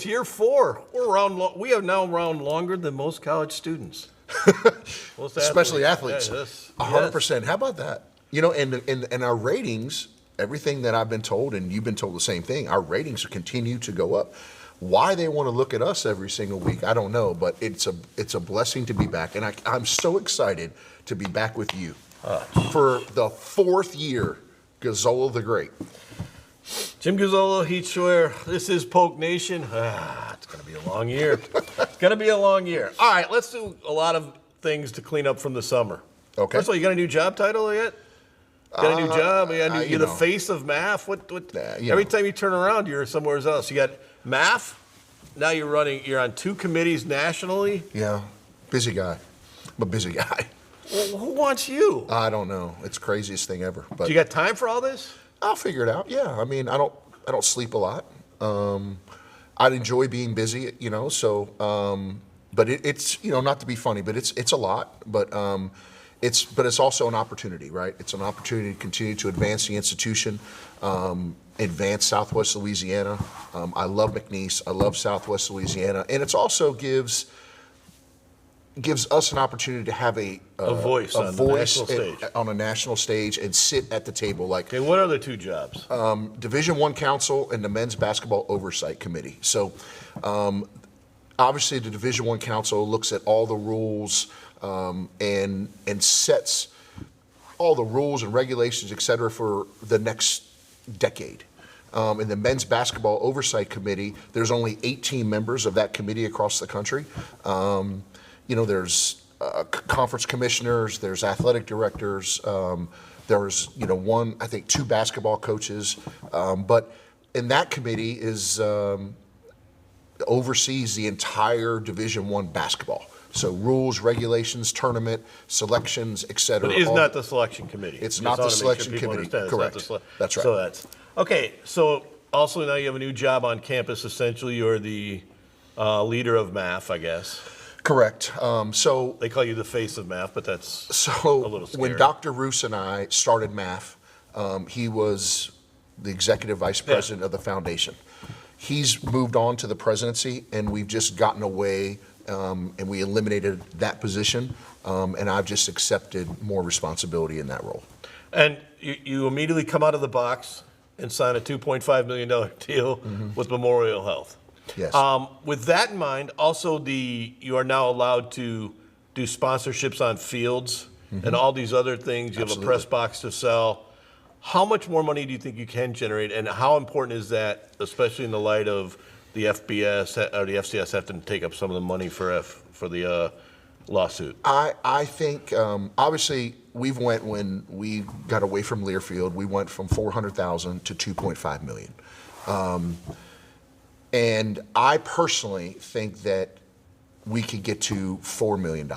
it's year 4. We're around. We have now around longer than most college students. Most Especially athletes. Yeah, 100%. How about that? You know, and our ratings, everything that I've been told, and you've been told the same thing, our ratings continue to go up. Why they want to look at us every single week, I don't know, but it's a blessing to be back, and I'm so excited to be back with you for the 4th year. Gazzola the Great. Jim Gazzola, Heat Schwer, this is Polk Nation. It's going to be a long year. It's going to be a long year. All right, let's do a lot of things to clean up from the summer. Okay. First of all, you got a new job title yet? Got a new job? You're the face of MAF? Every time you turn around, you're somewhere else. You got MAF. Now you're on 2 committees nationally. Yeah, busy guy. I'm a busy guy. Well, who wants you? I don't know. It's the craziest thing ever. But do you got time for all this? I'll figure it out. Yeah, I mean, I don't sleep a lot. I'd enjoy being busy, you know. So, but it's not to be funny, but it's a lot. But it's also an opportunity, right? It's an opportunity to continue to advance the institution, advance Southwest Louisiana. I love McNeese. I love Southwest Louisiana, and it's also gives us an opportunity to have a voice on the national stage. On a national stage and sit at the table. Like, okay, what are the 2 jobs? Division I Council and the Men's Basketball Oversight Committee. So, obviously, the Division I Council looks at all the rules and sets all the rules and regulations, et cetera, for the next decade. In the Men's Basketball Oversight Committee, there's only 18 members of that committee across the country. There's conference commissioners, there's athletic directors, there's 2 basketball coaches, but in that committee oversees the entire Division I basketball. So rules, regulations, tournament, selections, et cetera. But it's not the selection committee. It's not the selection committee. Correct. That's right. So that's okay. So also now you have a new job on campus. Essentially, you're the leader of MAF, I guess. Correct. So they call you the face of MAF, but that's a little scary. When Dr. Roos and I started MAF, he was the executive vice president of the foundation. He's moved on to the presidency, and we've just gotten away, and we eliminated that position, and I've just accepted more responsibility in that role. And you immediately come out of the box and sign a $2.5 million deal with Memorial Health. Yes. With that in mind, also you are now allowed to do sponsorships on fields and all these other things. You have a press box to sell. How much more money do you think you can generate, and how important is that, especially in the light of the FBS or the FCS having to take up some of the money for the lawsuit? I think obviously when we got away from Learfield, we went from $400,000 to $2.5 million. And I personally think that we could get to $4 million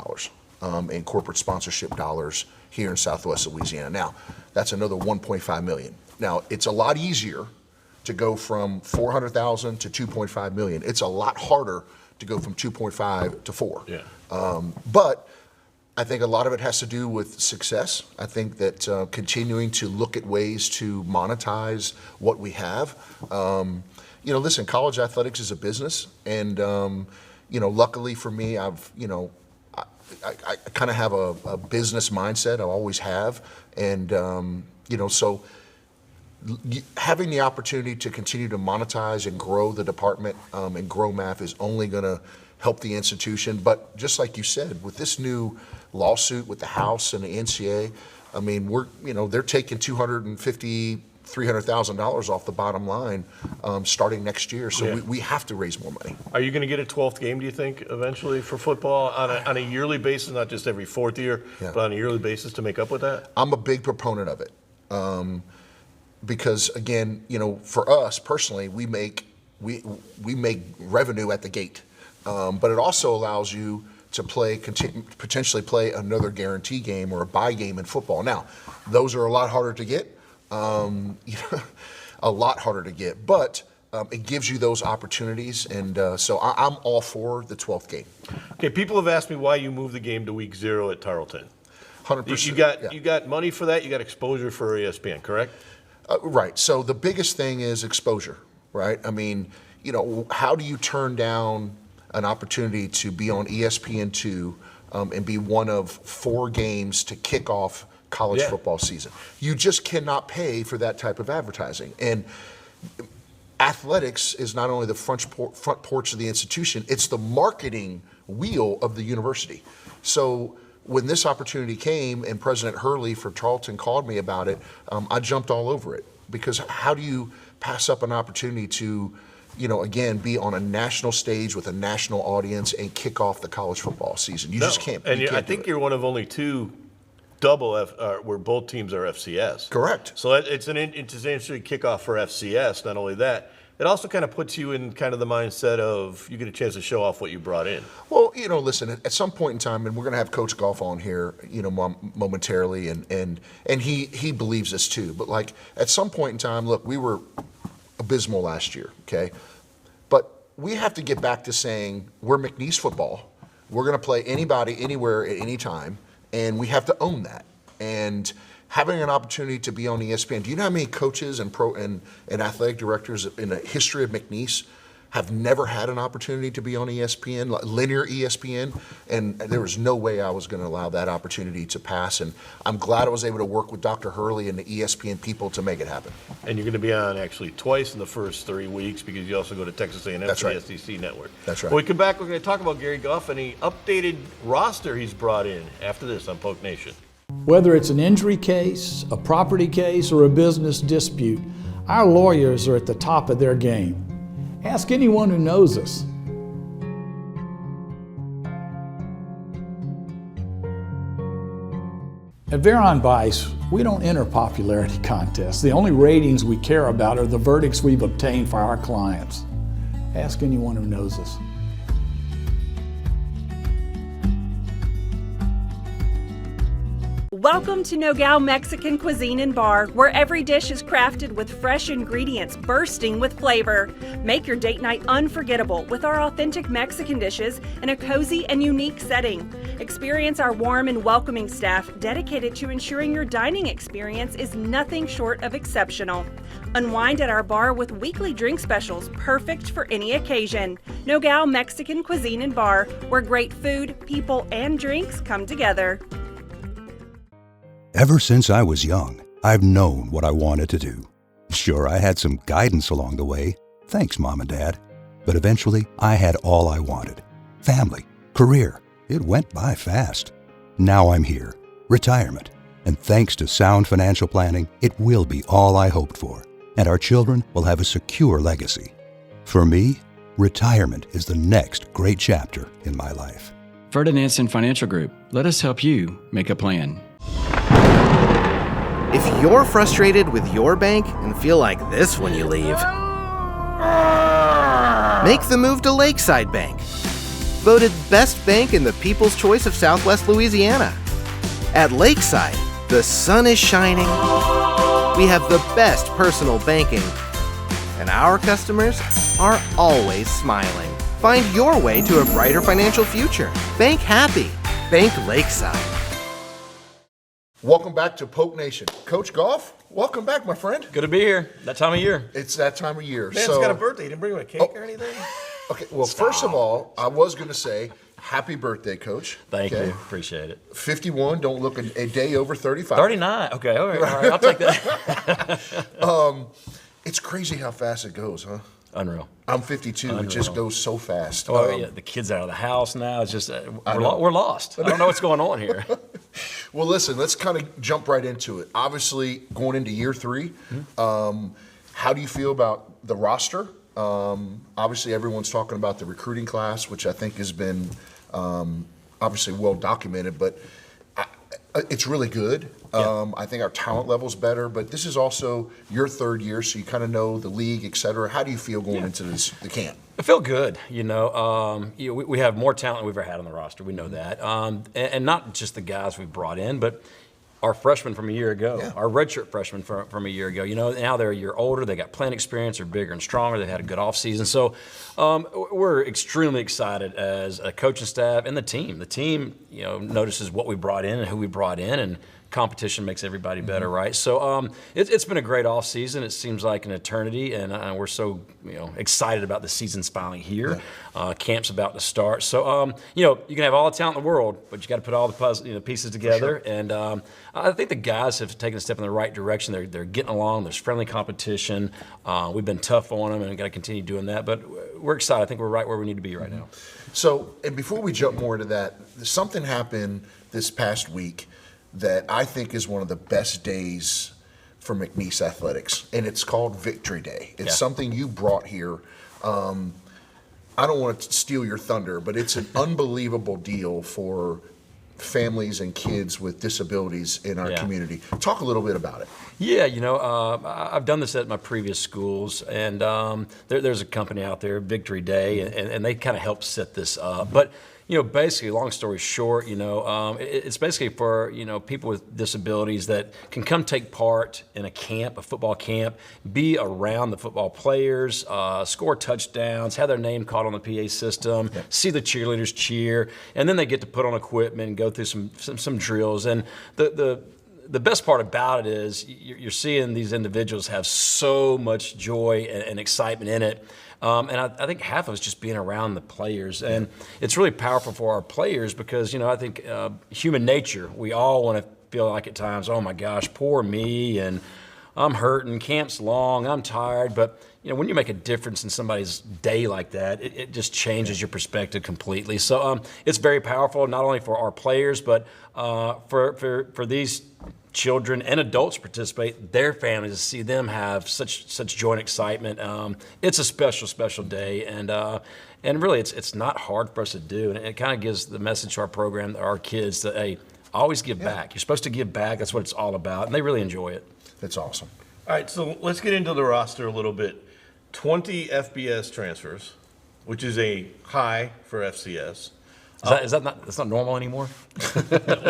in corporate sponsorship dollars here in Southwest Louisiana. Now, that's another $1.5 million. Now, it's a lot easier to go from $400,000 to $2.5 million. It's a lot harder to go from 2.5 to 4. Yeah. But I think a lot of it has to do with success. I think that continuing to look at ways to monetize what we have. Listen, college athletics is a business, and luckily for me, I kind of have a business mindset. I always have, and so having the opportunity to continue to monetize and grow the department and grow MAF is only going to help the institution. But just like you said, with this new lawsuit with the House and the NCAA, I mean, they're taking $300,000 off the bottom line starting next year. So we have to raise more money. Are you going to get a 12th game, do you think, eventually for football on a yearly basis, not just every 4th year, but on a yearly basis to make up with that? I'm a big proponent of it because, again, for us personally, we make revenue at the gate, but it also allows you to potentially play another guarantee game or a bye game in football. Now, those are a lot harder to get. A lot harder to get, but it gives you those opportunities, and so I'm all for the 12th game. Okay, people have asked me why you moved the game to week 0 at Tarleton. 100%. You got money for that. You got exposure for ESPN, correct? Right. So the biggest thing is exposure, right? I mean, how do you turn down an opportunity to be on ESPN2 and be one of 4 games to kick off college football season? You just cannot pay for that type of advertising. And athletics is not only the front porch of the institution, it's the marketing wheel of the university. So when this opportunity came and President Hurley for Charlton called me about it, I jumped all over it, because how do you pass up an opportunity to, again, be on a national stage with a national audience and kick off the college football season? You just can't. And I think you're one of only 2 where both teams are FCS. Correct. So it's an interesting kickoff for FCS. Not only that, it also kind of puts you in kind of the mindset of you get a chance to show off what you brought in. Well, listen, at some point in time, and we're going to have Coach Goff on here, momentarily, and he believes this too. But like at some point in time, look, we were abysmal last year, okay? But we have to get back to saying we're McNeese football. We're going to play anybody, anywhere, at any time, and we have to own that. And having an opportunity to be on ESPN. Do you know how many coaches and athletic directors in the history of McNeese have never had an opportunity to be on ESPN, linear ESPN? And there was no way I was going to allow that opportunity to pass. And I'm glad I was able to work with Dr. Hurley and the ESPN people to make it happen. And you're going to be on actually twice in the first 3 weeks, because you also go to Texas A&M That's for right. the SEC network. That's right. When we come back, we're going to talk about Gary Goff and the updated roster he's brought in after this on Poke Nation. Whether it's an injury case, a property case, or a business dispute, our lawyers are at the top of their game. Ask anyone who knows us. At Veron Bice, we don't enter popularity contests. The only ratings we care about are the verdicts we've obtained for our clients. Ask anyone who knows us. Welcome to Nogales Mexican Cuisine and Bar, where every dish is crafted with fresh ingredients bursting with flavor. Make your date night unforgettable with our authentic Mexican dishes in a cozy and unique setting. Experience our warm and welcoming staff dedicated to ensuring your dining experience is nothing short of exceptional. Unwind at our bar with weekly drink specials perfect for any occasion. Nogales Mexican Cuisine and Bar, where great food, people, and drinks come together. Ever since I was young, I've known what I wanted to do. Sure, I had some guidance along the way. Thanks, Mom and Dad. But eventually, I had all I wanted. Family, career. It went by fast. Now I'm here. Retirement. And thanks to sound financial planning, it will be all I hoped for. And our children will have a secure legacy. For me, retirement is the next great chapter in my life. Ferdinandson Financial Group. Let us help you make a plan. If you're frustrated with your bank and feel like this when you leave, make the move to Lakeside Bank. Voted best bank in the People's Choice of Southwest Louisiana. At Lakeside, the sun is shining, we have the best personal banking, and our customers are always smiling. Find your way to a brighter financial future. Bank happy. Bank Lakeside. Welcome back to Poke Nation. Coach Goff, welcome back, my friend. Good to be here. That time of year. It's that time of year. Man's got a birthday. You didn't bring him a cake or anything? Okay, well, first of all, I was going to say happy birthday, Coach. Thank you. Appreciate it. 51, don't look a day over 35. 39. Okay, all right, I'll take that. It's crazy how fast it goes, huh? Unreal. I'm 52. Unreal. It just goes so fast. Oh, yeah, the kids out of the house now. It's just, we're lost. I don't know what's going on here. Well, listen, let's kind of jump right into it. Obviously, going into year 3, how do you feel about the roster? Obviously, everyone's talking about the recruiting class, which I think has been obviously well documented, but it's really good. I think our talent level's better, but this is also your 3rd year, so you kind of know the league, et cetera. How do you feel going into the camp? I feel good. We have more talent than we've ever had on the roster. We know that. And not just the guys we've brought in, but our freshmen from a year ago, our redshirt freshmen from a year ago. Now they're a year older. They got playing experience. They're bigger and stronger. They had a good offseason. So we're extremely excited as a coaching staff and the team. The team, notices what we brought in and who we brought in and competition makes everybody better, right? So it's been a great off season. It seems like an eternity, and we're so excited about the season's finally here. Camp's about to start. So you can have all the talent in the world, but you got to put all the pieces together. Sure. And I think the guys have taken a step in the right direction. They're getting along. There's friendly competition. We've been tough on them, and got to continue doing that. But we're excited. I think we're right where we need to be right now. So, and before we jump more into that, something happened this past week that I think is one of the best days for McNeese athletics, and it's called Victory Day. It's something you brought here. I don't want to steal your thunder, but it's an unbelievable deal for families and kids with disabilities in our community. Talk a little bit about it. Yeah, I've done this at my previous schools, and there's a company out there, Victory Day, and they kind of helped set this up. But basically, long story short, it's basically for people with disabilities that can come take part in a camp, a football camp, be around the football players, score touchdowns, have their name called on the PA system, see the cheerleaders cheer, and then they get to put on equipment and go through some drills. And the best part about it is you're seeing these individuals have so much joy and excitement in it. And I think half of it's just being around the players. And it's really powerful for our players because, I think human nature, we all want to feel like at times, oh my gosh, poor me, and I'm hurting, camp's long, I'm tired. But, when you make a difference in somebody's day like that, it just changes your perspective completely. So it's very powerful, not only for our players, but for these children and adults participate, their families, to see them have such joy and excitement. It's a special day, and really it's not hard for us to do, and it kind of gives the message to our program, our kids, that hey, always give back. You're supposed to give back. That's what it's all about, and they really enjoy it. That's awesome. All right, so let's get into the roster a little bit. 20 FBS transfers, which is a high for FCS. That's not normal anymore?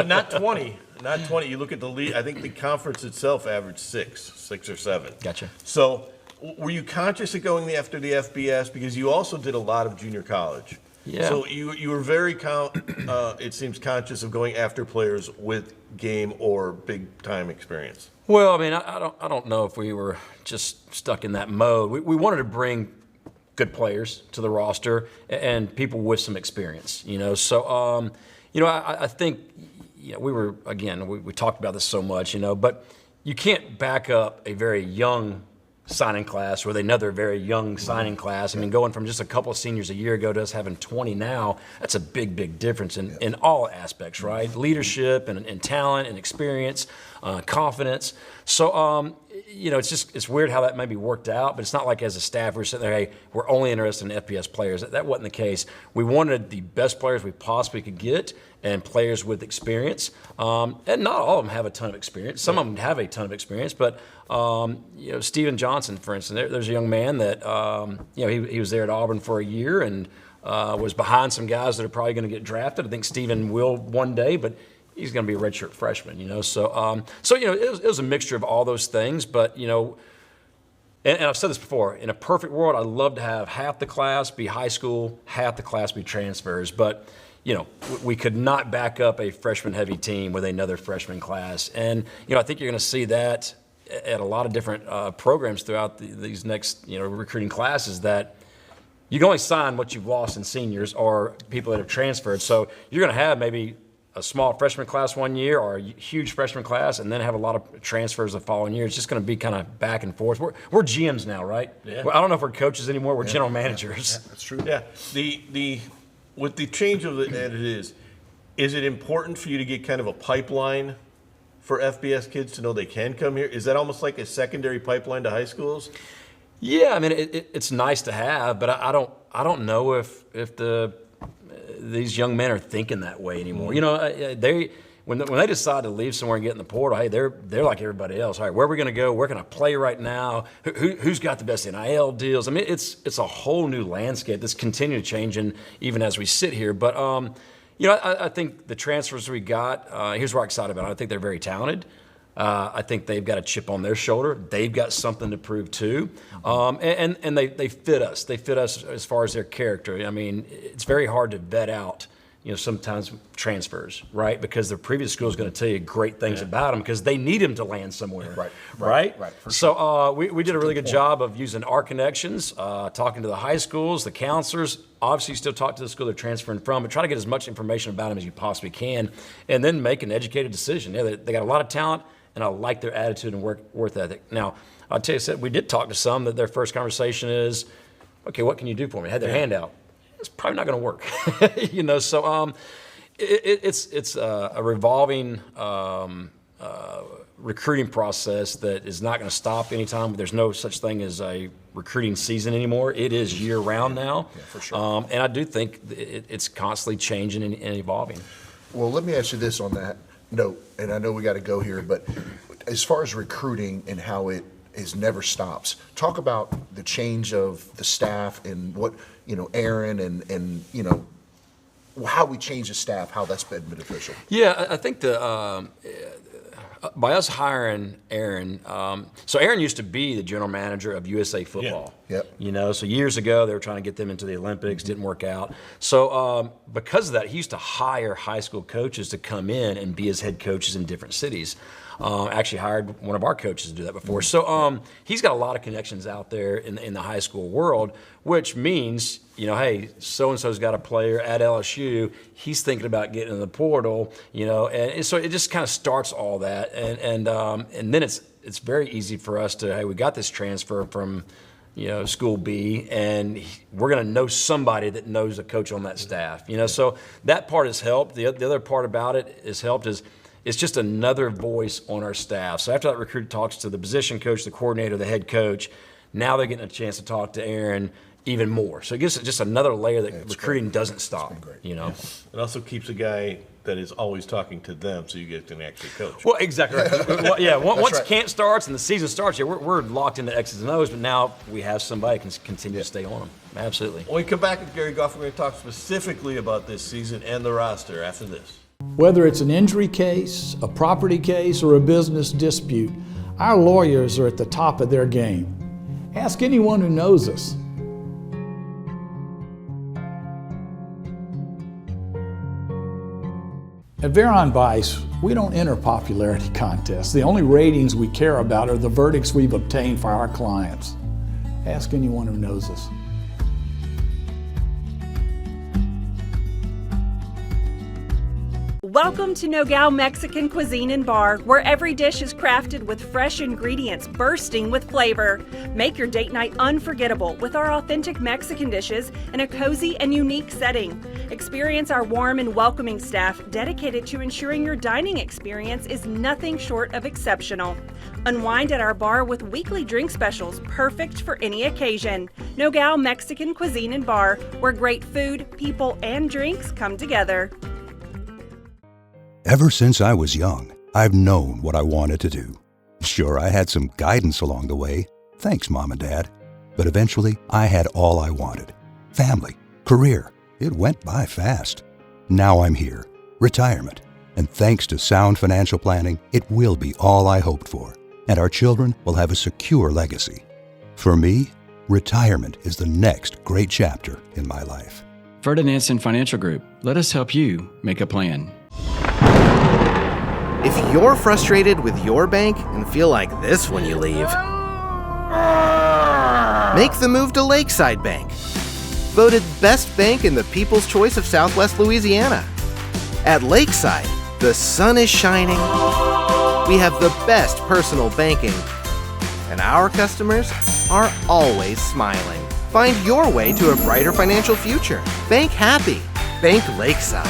Not 20. Not 20. You look at the league, I think the conference itself averaged 6 or 7. Gotcha. So were you conscious of going after the FBS? Because you also did a lot of junior college. Yeah. So you were very, it seems, conscious of going after players with game or big-time experience. Well, I mean, I don't know if we were just stuck in that mode. We wanted to bring good players to the roster and people with some experience, So, I think, we were, again, we talked about this so much, but you can't back up a very young signing class with another very young signing class. I mean, going from just a couple of seniors a year ago to us having 20 now, that's a big difference in all aspects, right? Leadership and talent and experience, confidence. So, it's weird how that maybe worked out, but it's not like as a staff we're sitting there, hey, we're only interested in FBS players. That wasn't the case. We wanted the best players we possibly could get and players with experience. And not all of them have a ton of experience. Some of them have a ton of experience, but Steven Johnson, for instance, there's a young man that he was there at Auburn for a year and was behind some guys that are probably going to get drafted. I think Steven will one day, but he's going to be a redshirt freshman, So it was a mixture of all those things, but and I've said this before. In a perfect world, I'd love to have half the class be high school, half the class be transfers, but we could not back up a freshman-heavy team with another freshman class, and I think you're going to see that at a lot of different programs throughout these next recruiting classes, that you can only sign what you've lost in seniors or people that have transferred. So you're going to have maybe a small freshman class one year or a huge freshman class, and then have a lot of transfers the following year. It's just going to be kind of back and forth. We're GMs now, right? Yeah. I don't know if we're coaches anymore. We're general managers. Yeah, that's true. Yeah. With the change of that is it important for you to get kind of a pipeline for FBS kids to know they can come here? Is that almost like a secondary pipeline to high schools? Yeah, I mean it's nice to have, but I don't know if these young men are thinking that way anymore. When they decide to leave somewhere and get in the portal, hey, they're like everybody else. All right, where are we going to go? Where can I play right now? Who's got the best NIL deals? I mean, it's a whole new landscape that's continuing to change, even as we sit here. But I think the transfers we got. Here's what I'm excited about. I think they're very talented. I think they've got a chip on their shoulder. They've got something to prove too, and they fit us. They fit us as far as their character. I mean, it's very hard to vet out sometimes transfers, right? Because the previous school is going to tell you great things about them because they need them to land somewhere, right? for So we did a really good job of using our connections, talking to the high schools, the counselors. Obviously, you still talk to the school they're transferring from, but try to get as much information about them as you possibly can, and then make an educated decision. Yeah, they got a lot of talent, and I like their attitude and work ethic. Now, I'll tell you, we did talk to some that their first conversation is, okay, what can you do for me? Had their hand out. It's probably not going to work, So it's a revolving recruiting process that is not going to stop anytime. There's no such thing as a recruiting season anymore. It is year round now, for sure. and I do think it's constantly changing and evolving. Well, let me ask you this on that note, and I know we got to go here, but as far as recruiting and how it never stops, talk about the change of the staff and what, Aaron and how we change the staff, how that's been beneficial. Yeah, I think by us hiring Aaron, so Aaron used to be the general manager of USA Football. Yep. So years ago they were trying to get them into the Olympics, didn't work out. So because of that, he used to hire high school coaches to come in and be his head coaches in different cities. Actually hired one of our coaches to do that before. So he's got a lot of connections out there in the high school world, which means, hey, so-and-so's got a player at LSU. He's thinking about getting in the portal, and so it just kind of starts all that. And then it's very easy for us to, hey, we got this transfer from, school B, and we're going to know somebody that knows a coach on that staff, So that part has helped. The other part about it has helped is it's just another voice on our staff. So after that recruit talks to the position coach, the coordinator, the head coach, now they're getting a chance to talk to Aaron even more. So it gives it just another layer that recruiting doesn't stop. It also keeps a guy that is always talking to them, so you get to actually coach. Well, exactly right. Well, yeah, once right. camp starts and the season starts, we're locked into X's and O's, but now we have somebody who can continue to stay on them. Absolutely. When we come back with Gary Goff, we're going to talk specifically about this season and the roster after this. Whether it's an injury case, a property case, or a business dispute, our lawyers are at the top of their game. Ask anyone who knows us. At Veron Bice, we don't enter popularity contests. The only ratings we care about are the verdicts we've obtained for our clients. Ask anyone who knows us. Welcome to Nogales Mexican Cuisine and Bar, where every dish is crafted with fresh ingredients bursting with flavor. Make your date night unforgettable with our authentic Mexican dishes in a cozy and unique setting. Experience our warm and welcoming staff dedicated to ensuring your dining experience is nothing short of exceptional. Unwind at our bar with weekly drink specials perfect for any occasion. Nogales Mexican Cuisine and Bar, where great food, people, and drinks come together. Ever since I was young, I've known what I wanted to do. Sure, I had some guidance along the way. Thanks, Mom and Dad. But eventually, I had all I wanted. Family, career. It went by fast. Now I'm here. Retirement. And thanks to sound financial planning, it will be all I hoped for. And our children will have a secure legacy. For me, retirement is the next great chapter in my life. Ferdinandson Financial Group. Let us help you make a plan. If you're frustrated with your bank and feel like this when you leave, make the move to Lakeside Bank. Voted best bank in the People's Choice of Southwest Louisiana. At Lakeside, the sun is shining, we have the best personal banking, and our customers are always smiling. Find your way to a brighter financial future. Bank happy. Bank Lakeside.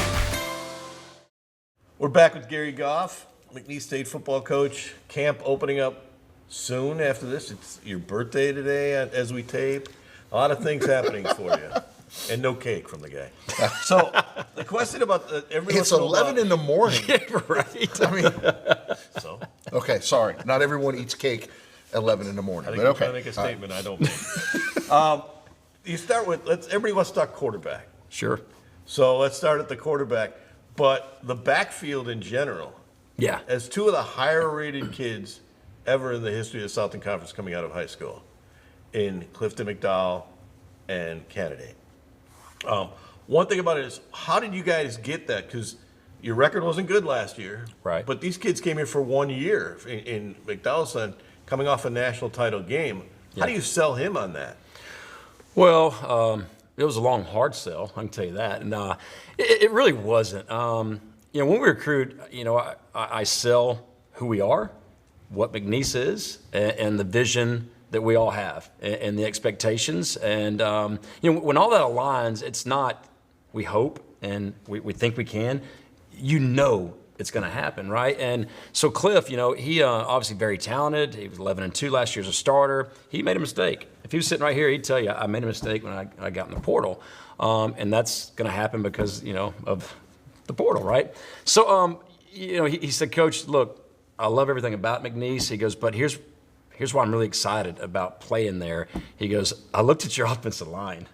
We're back with Gary Goff, McNeese State football coach. Camp opening up soon after this. It's your birthday today as we tape. A lot of things happening for you. And no cake from the guy. So the question about everyone. It's 11 in the morning. Right. I mean, So okay, sorry. Not everyone eats cake at 11 in the morning. I think But I'm okay. trying to make a statement. I don't make. You start with everybody wants to talk quarterback. Sure. So let's start at the quarterback. But the backfield in general, Yeah. as two of the higher rated kids ever in the history of the Southern Conference coming out of high school, in Clifton McDowell and Candidate. One thing about it is, how did you guys get that? Because your record wasn't good last year. Right. But these kids came here for 1 year in McDowell's coming off a national title game. How do you sell him on that? Well, it was a long, hard sell, I can tell you that. And it really wasn't. When we recruit, I sell who we are, what McNeese is, and the vision that we all have, and the expectations. And, when all that aligns, it's not, we hope and we think we can, it's going to happen, right? And so Cliff, he obviously very talented. He was 11-2 last year as a starter. He made a mistake. If he was sitting right here, he'd tell you, I made a mistake when I got in the portal. And that's going to happen because, of the portal, right? So, he said, Coach, look, I love everything about McNeese. He goes, but here's why I'm really excited about playing there. He goes, I looked at your offensive line,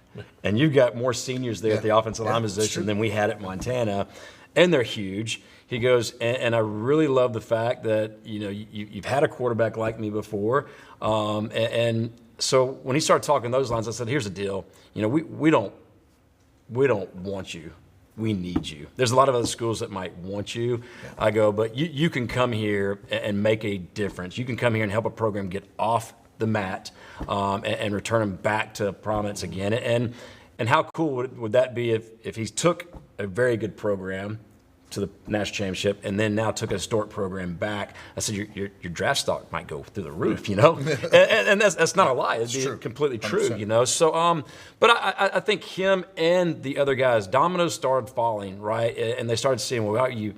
and you've got more seniors there at the offensive line position than we had at Montana, and they're huge. He goes, and I really love the fact that, you've had a quarterback like me before. And so when he started talking those lines, I said, here's the deal. We don't want you. We need you. There's a lot of other schools that might want you. Yeah. I go, but you can come here and make a difference. You can come here and help a program get off the mat and return them back to prominence again. And how cool would that be if he took a very good program to the national championship and then now took a historic program back? I said, your draft stock might go through the roof, and that's not a lie. It'd be completely true, 100%. So, but I think him and the other guys, dominoes started falling, right? And they started seeing, well, you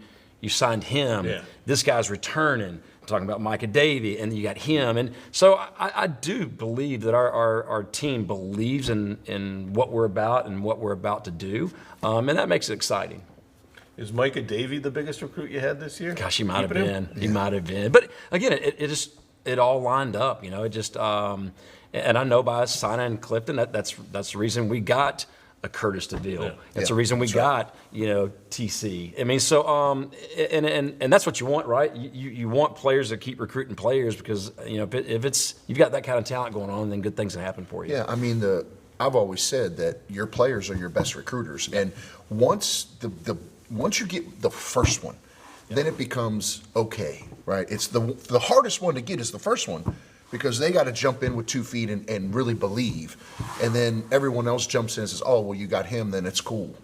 signed him. Yeah. This guy's returning. I'm talking about Micah Davey, and you got him. And so I do believe that our team believes in what we're about and what we're about to do, and that makes it exciting. Is Micah Davey the biggest recruit you had this year? Gosh, he might have been. He might have been. But again, it all lined up. It just and I know by signing Clifton, that's the reason we got a Curtis DeVille. Yeah. That's the reason we got TC. I mean, so and that's what you want, right? You want players to keep recruiting players because if it's you've got that kind of talent going on, then good things can happen for you. Yeah, I mean I've always said that your players are your best recruiters, and once you get the first one, then it becomes okay, right? It's the hardest one to get is the first one because they got to jump in with 2 feet and really believe. And then everyone else jumps in and says, oh, well, you got him, then it's cool.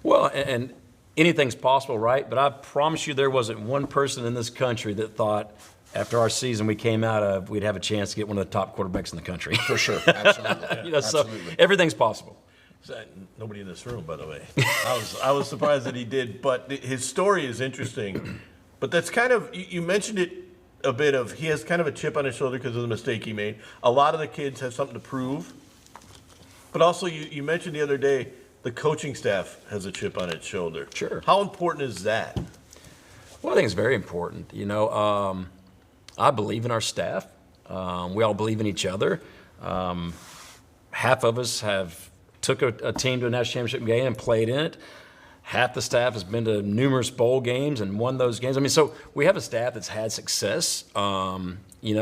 Well, and anything's possible, right? But I promise you there wasn't one person in this country that thought after our season we came out of, we'd have a chance to get one of the top quarterbacks in the country. For sure, absolutely. So absolutely. Everything's possible. Nobody in this room, by the way. I was surprised that he did, but his story is interesting. But that's kind of, you mentioned it a bit of, he has kind of a chip on his shoulder because of the mistake he made. A lot of the kids have something to prove. But also, you mentioned the other day, the coaching staff has a chip on its shoulder. Sure. How important is that? Well, I think it's very important. I believe in our staff. We all believe in each other. Half of us took a team to a national championship game and played in it. Half the staff has been to numerous bowl games and won those games. I mean, so we have a staff that's had success, and we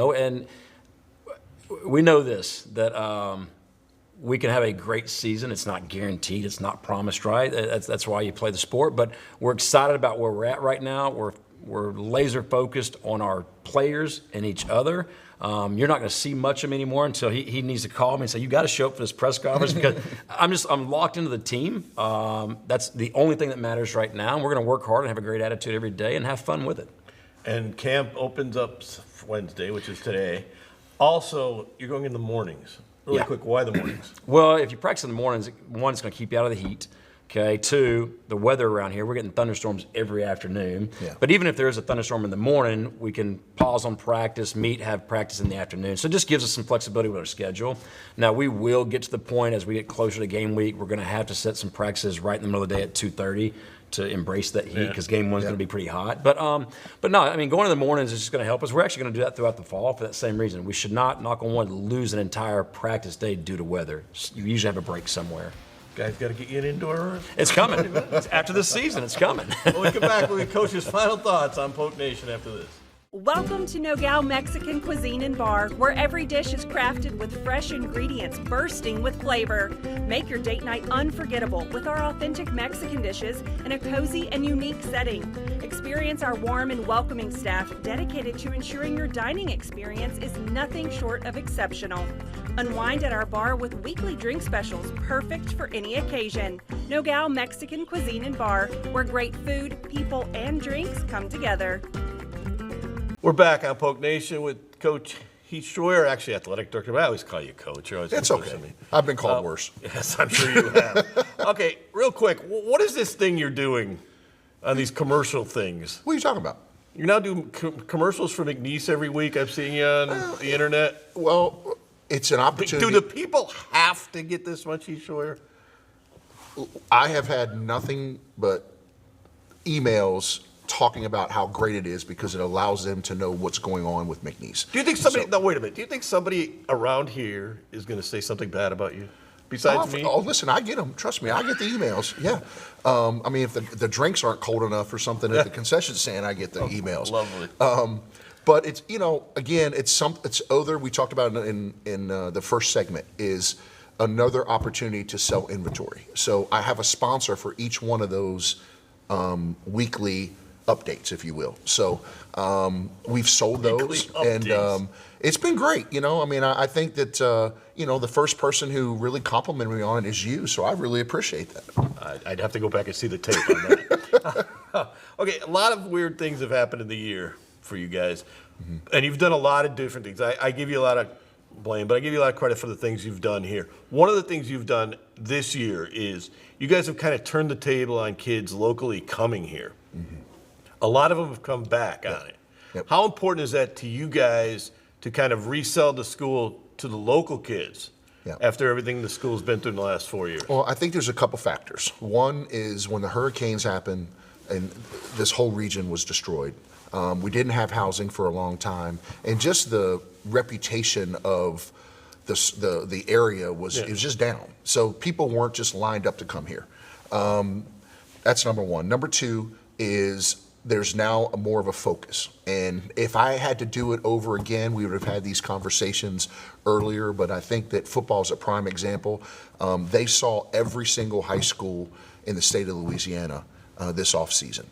know this, that we can have a great season. It's not guaranteed. It's not promised, right? That's why you play the sport. But we're excited about where we're at right now. We're laser focused on our players and each other. You're not going to see much of him anymore until he needs to call me and say, you got to show up for this press conference because I'm locked into the team. That's the only thing that matters right now. And we're going to work hard and have a great attitude every day and have fun with it. And camp opens up Wednesday, which is today. Also, you're going in the mornings. Really quick, why the mornings? Well, if you practice in the mornings, one, it's going to keep you out of the heat. Okay, 2, the weather around here, we're getting thunderstorms every afternoon. Yeah. But even if there is a thunderstorm in the morning, we can pause on practice, have practice in the afternoon. So it just gives us some flexibility with our schedule. Now, we will get to the point as we get closer to game week, we're going to have to set some practices right in the middle of the day at 2:30 to embrace that heat because game one's going to be pretty hot. But no, I mean, going in the mornings is just going to help us. We're actually going to do that throughout the fall for that same reason. We should not, knock on wood, lose an entire practice day due to weather. You usually have a break somewhere. Guys, got to get you an indoor room. It's coming. After this season, it's coming. When we come back, we'll get Coach's final thoughts on Polk Nation after this. Welcome to Nogales Mexican Cuisine and Bar, where every dish is crafted with fresh ingredients bursting with flavor. Make your date night unforgettable with our authentic Mexican dishes in a cozy and unique setting. Experience our warm and welcoming staff dedicated to ensuring your dining experience is nothing short of exceptional. Unwind at our bar with weekly drink specials perfect for any occasion. Nogales Mexican Cuisine and Bar, where great food, people, and drinks come together. We're back on Poke Nation with Coach Heath Schroyer, actually athletic director, but I always call you Coach. You're always It's Coach to okay. me. I've been called worse. Yes, I'm sure you have. Okay, real quick, what is this thing you're doing on these commercial things? What are you talking about? You're now doing commercials for McNeese every week. I'm seeing you on the internet. Well, it's an opportunity. Do the people have to get this much, Heath Schroyer? I have had nothing but emails talking about how great it is because it allows them to know what's going on with McNeese. Do you think somebody? No, wait a minute. Do you think somebody around here is going to say something bad about you, besides me? Oh, listen, I get them. Trust me, I get the emails. Yeah. I mean, if the drinks aren't cold enough or something at the concession stand, I get the emails. Lovely. But it's, again, it's other. We talked about it in the first segment is another opportunity to sell inventory. So I have a sponsor for each one of those weekly updates, if you will. So we've sold those, and it's been great. I mean, I think that the first person who really complimented me on it is you. So I really appreciate that. I'd have to go back and see the tape on that. Okay, a lot of weird things have happened in the year for you guys, and you've done a lot of different things. I give you a lot of blame, but I give you a lot of credit for the things you've done here. One of the things you've done this year is you guys have kind of turned the table on kids locally coming here. A lot of them have come back on it. Yep. How important is that to you guys to kind of resell the school to the local kids after everything the school's been through in the last 4 years? Well, I think there's a couple factors. One is when the hurricanes happened and this whole region was destroyed, we didn't have housing for a long time, and just the reputation of the area was it was just down. So people weren't just lined up to come here. That's number one. Number two is there's now more of a focus. And if I had to do it over again, we would have had these conversations earlier, but I think that football is a prime example. They saw every single high school in the state of Louisiana this offseason.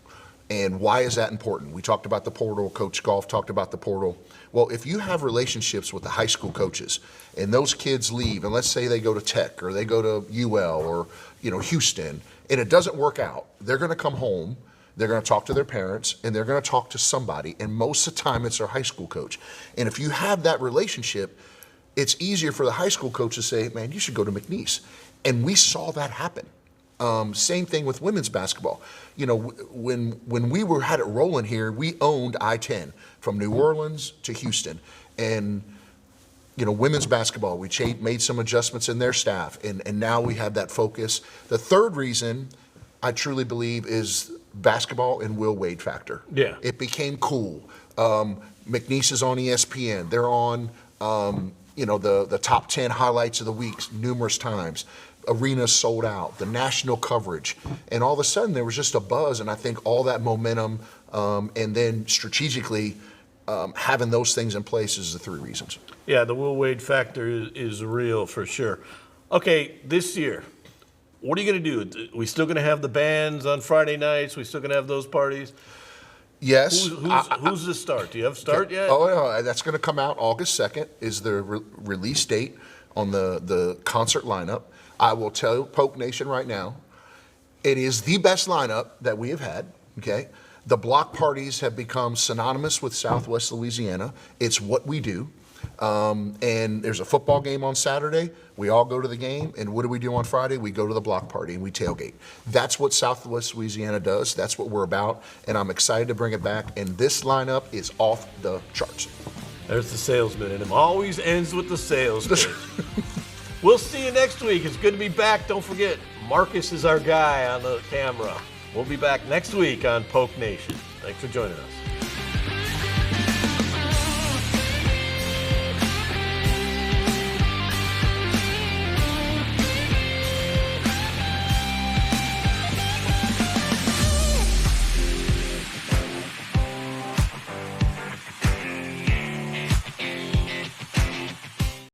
And why is that important? We talked about the portal. Coach Goff talked about the portal. Well, if you have relationships with the high school coaches and those kids leave, and let's say they go to Tech or they go to UL or Houston, and it doesn't work out, they're going to come home. They're going to talk to their parents, and they're going to talk to somebody, and most of the time it's their high school coach. And if you have that relationship, it's easier for the high school coach to say, man, you should go to McNeese. And we saw that happen. Same thing with women's basketball. When we had it rolling here, we owned I-10 from New Orleans to Houston. And women's basketball, we made some adjustments in their staff, and now we have that focus. The third reason I truly believe is basketball and Will Wade factor. Yeah. It became cool. McNeese is on ESPN. They're on, the top 10 highlights of the week numerous times. Arenas sold out, the national coverage. And all of a sudden there was just a buzz, and I think all that momentum and then strategically having those things in place is the three reasons. Yeah, the Will Wade factor is real for sure. Okay, this year, what are you going to do? Are we still going to have the bands on Friday nights? We still going to have those parties? Yes. Who's the start? Do you have a start yet? Oh, yeah, that's going to come out August 2nd is the release date on the concert lineup. I will tell Poke Nation right now, it is the best lineup that we have had, okay? The block parties have become synonymous with Southwest Louisiana. It's what we do. And there's a football game on Saturday. We all go to the game. And what do we do on Friday? We go to the block party and we tailgate. That's what Southwest Louisiana does. That's what we're about. And I'm excited to bring it back. And this lineup is off the charts. There's the salesman in him. Always ends with the sales pitch. We'll see you next week. It's good to be back. Don't forget, Marcus is our guy on the camera. We'll be back next week on Poke Nation. Thanks for joining us.